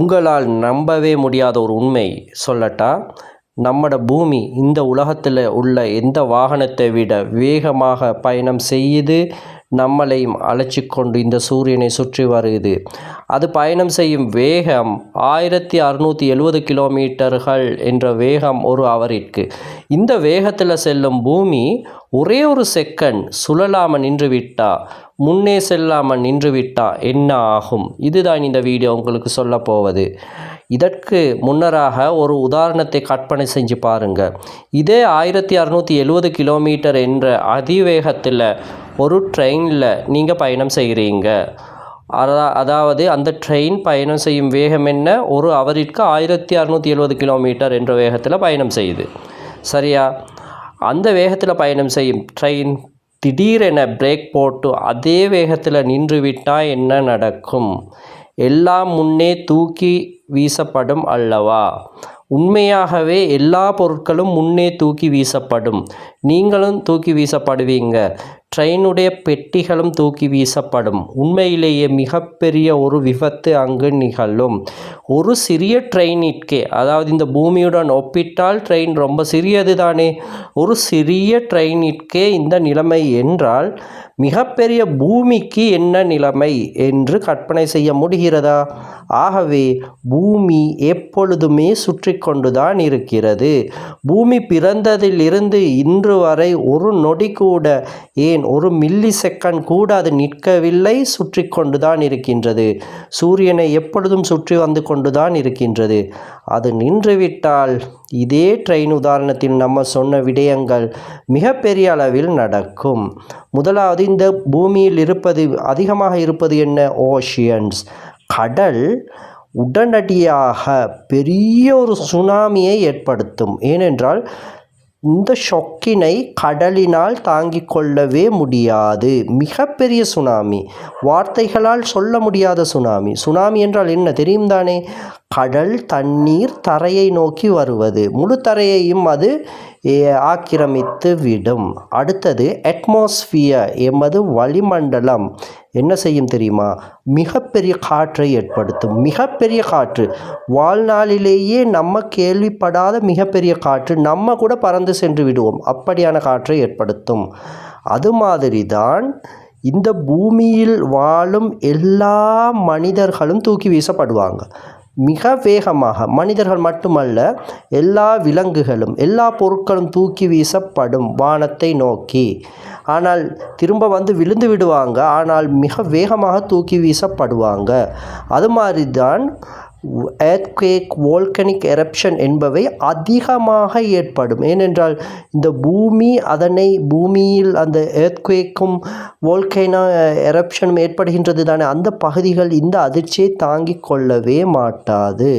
உங்களால் நம்பவே முடியாத ஒரு உண்மை சொல்லட்டா, நம்மட பூமி இந்த உலகத்தில் உள்ள எந்த வாகனத்தை விட வேகமாக பயணம் செய்யுது, நம்மளையும் அழைச்சிக்கொண்டு இந்த சூரியனை சுற்றி வருது. அது பயணம் செய்யும் வேகம் 1670 கிலோமீட்டர்கள் என்ற வேகம் ஒரு அவரிற்கு. இந்த வேகத்தில் செல்லும் பூமி ஒரே ஒரு செகண்ட் சுழலாமல் நின்றுவிட்டா, முன்னே செல்லாமல் நின்றுவிட்டா என்ன ஆகும்? இதுதான் இந்த வீடியோ உங்களுக்கு சொல்ல போவது. இதற்கு முன்னராக ஒரு உதாரணத்தை கற்பனை செஞ்சு பாருங்கள். இதே 1670 கிலோமீட்டர் என்ற அதிவேகத்தில் ஒரு ட்ரெயினில் நீங்கள் பயணம் செய்கிறீங்க. அதாவது அந்த ட்ரெயின் பயணம் செய்யும் வேகம் என்ன? ஒரு அவருக்கு 1670 கிலோமீட்டர் என்ற வேகத்தில் பயணம் செய்யுது, சரியா? அந்த வேகத்தில் பயணம் செய்யும் ட்ரெயின் திடீரென பிரேக் போட்டு அதே வேகத்தில் நின்றுவிட்டால் என்ன நடக்கும்? எல்லாம் முன்னே தூக்கி வீசப்படும் அல்லவா? உண்மையாகவே எல்லா பொருட்களும் முன்னே தூக்கி வீசப்படும். நீங்களும் தூக்கி வீசப்படுவீங்க. ட்ரெயினுடைய பெட்டிகளும் தூக்கி வீசப்படும். உண்மையிலேயே மிகப்பெரிய ஒரு விபத்து அங்கு நிகழும். ஒரு சிறிய ட்ரெயினிற்கே, அதாவது இந்த பூமியுடன் ஒப்பிட்டால் ட்ரெயின் ரொம்ப சிறியது தானே, ஒரு சிறிய ட்ரெயினிற்கே இந்த நிலைமை என்றால் மிகப்பெரிய பூமிக்கு என்ன நிலைமை என்று கற்பனை செய்ய முடிகிறதா? ஆகவே பூமி எப்பொழுதுமே சுற்றி கொண்டுதான் இருக்கிறது. பூமி பிறந்ததிலிருந்து இன்று வரை ஒரு நொடி கூட, ஏன் ஒரு மில்லி செகண்ட் கூட அது நிற்கவில்லை, சுற்றி கொண்டுதான் இருக்கின்றது. சூரியனை எப்பொழுதும் சுற்றி வந்து கொண்டுதான் இருக்கின்றது. அது நின்றுவிட்டால் இதே ட்ரெயின் உதாரணத்தில் நம்ம சொன்ன விடயங்கள் மிகப்பெரிய அளவில் நடக்கும். முதலாவது, இந்த பூமியில் அதிகமாக இருப்பது என்ன? ஓஷியன்ஸ், கடல் உடனடியாக பெரிய ஒரு சுனாமியை ஏற்படுத்தும். ஏனென்றால் இந்த ஷொக்கினை கடலினால் தாங்கிக் கொள்ளவே முடியாது. மிகப்பெரிய சுனாமி, வார்த்தைகளால் சொல்ல முடியாத சுனாமி. சுனாமி என்றால் என்ன தெரியும் தானே? கடல் தண்ணீர் தரையை நோக்கி வருவது, முழு தரையையும் அது ஆக்கிரமித்து விடும். அடுத்தது அட்மாஸ்பியர், எமது வளிமண்டலம் என்ன செய்யும் தெரியுமா? மிகப்பெரிய காற்றை ஏற்படுத்தும். மிகப்பெரிய காற்று, வாழ்நாளிலேயே நம்ம கேள்விப்படாத மிகப்பெரிய காற்று. நம்ம கூட பறந்து சென்று விடுவோம், அப்படியான காற்றை ஏற்படுத்தும். அது மாதிரி தான் இந்த பூமியில் வாழும் எல்லா மனிதர்களும் தூக்கி வீசப்படுவாங்க மிக வேகமாக. மனிதர்கள் மட்டுமல்ல, எல்லா விலங்குகளும் எல்லா பொருட்களும் தூக்கி வீசப்படும் வானத்தை நோக்கி. ஆனால் திரும்ப வந்து விழுந்து விடுவாங்க, ஆனால் மிக வேகமாக தூக்கி வீசப்படுவாங்க. அது மாதிரி தான் எர்த்குவேக், வோல்கனிக் எரப்ஷன் என்பவை அதிகமாக ஏற்படும். ஏனென்றால் இந்த பூமியில் அந்த எர்த்குவேக்கும் வோல்கனோ எரப்ஷனும் ஏற்படுகின்றது தானே, அந்த பகுதிகள் இந்த அதிர்ச்சியை தாங்கிக் கொள்ளவே மாட்டாது.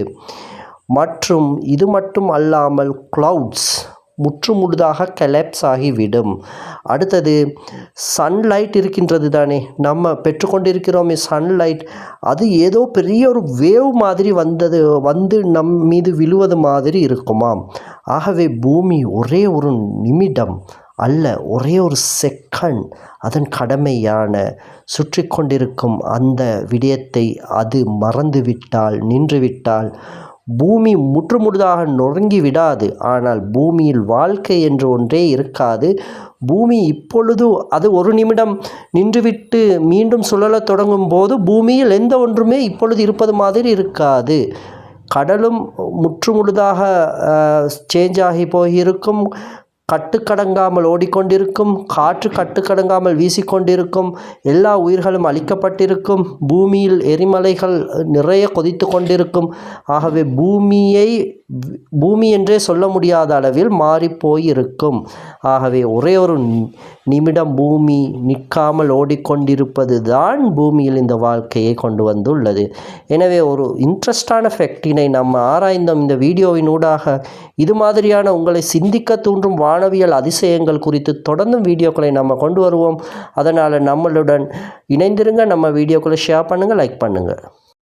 மற்றும் இது மட்டும் அல்லாமல் கிளவுட்ஸ் முற்றுமுழுதாக கலெப்ஸ் ஆகிவிடும். அடுத்தது சன்லைட் இருக்கின்றது தானே, நம்ம பெற்றுக்கொண்டிருக்கிறோமே சன்லைட், அது ஏதோ பெரிய ஒரு வேவ் மாதிரி வந்து நம் மீது விழுவது மாதிரி இருக்குமாம். ஆகவே பூமி ஒரே ஒரு நிமிடம் அல்ல, ஒரே ஒரு செகண்ட் அதன் கடமையான சுற்றி கொண்டிருக்கும் அந்த விடயத்தை அது மறந்துவிட்டால், நின்றுவிட்டால் பூமி முற்றுமுழுதாக நொறுங்கி விடாது. ஆனால் பூமியில் வாழ்க்கை என்று ஒன்றே இருக்காது. பூமி இப்பொழுது அது ஒரு நிமிடம் நின்றுவிட்டு மீண்டும் சுழலத் தொடங்கும் போது பூமியில் எந்த ஒன்றுமே இப்பொழுது இருப்பது மாதிரி இருக்காது. கடலும் முற்றுமுழுதாக சேஞ்ச் ஆகி போயிருக்கும், கட்டுக்கடங்காமல் ஓடிக்கொண்டிருக்கும், காற்று கட்டுக்கடங்காமல் வீசிக்கொண்டிருக்கும், எல்லா உயிர்களும் அழிக்கப்பட்டிருக்கும், பூமியில் எரிமலைகள் நிறைய கொதித்து கொண்டிருக்கும். ஆகவே பூமி என்றே சொல்ல முடியாத அளவில் மாறிப்போயிருக்கும். ஆகவே ஒரே ஒரு நிமிடம் பூமி நிற்காமல் ஓடிக்கொண்டிருப்பது தான் பூமியில் இந்த வாழ்க்கையை கொண்டு வந்துள்ளது. எனவே ஒரு இன்ட்ரெஸ்டான ஃபேக்டினை நம்ம ஆராய்ந்தோம் இந்த வீடியோவின் ஊடாக. இது மாதிரியான உங்களை சிந்திக்க தூண்டும் வானவியல் அதிசயங்கள் குறித்து தொடர்ந்தும் வீடியோக்களை நம்ம கொண்டு வருவோம். அதனால் நம்மளுடன் இணைந்திருங்க. நம்ம வீடியோக்களை ஷேர் பண்ணுங்கள், லைக் பண்ணுங்கள்.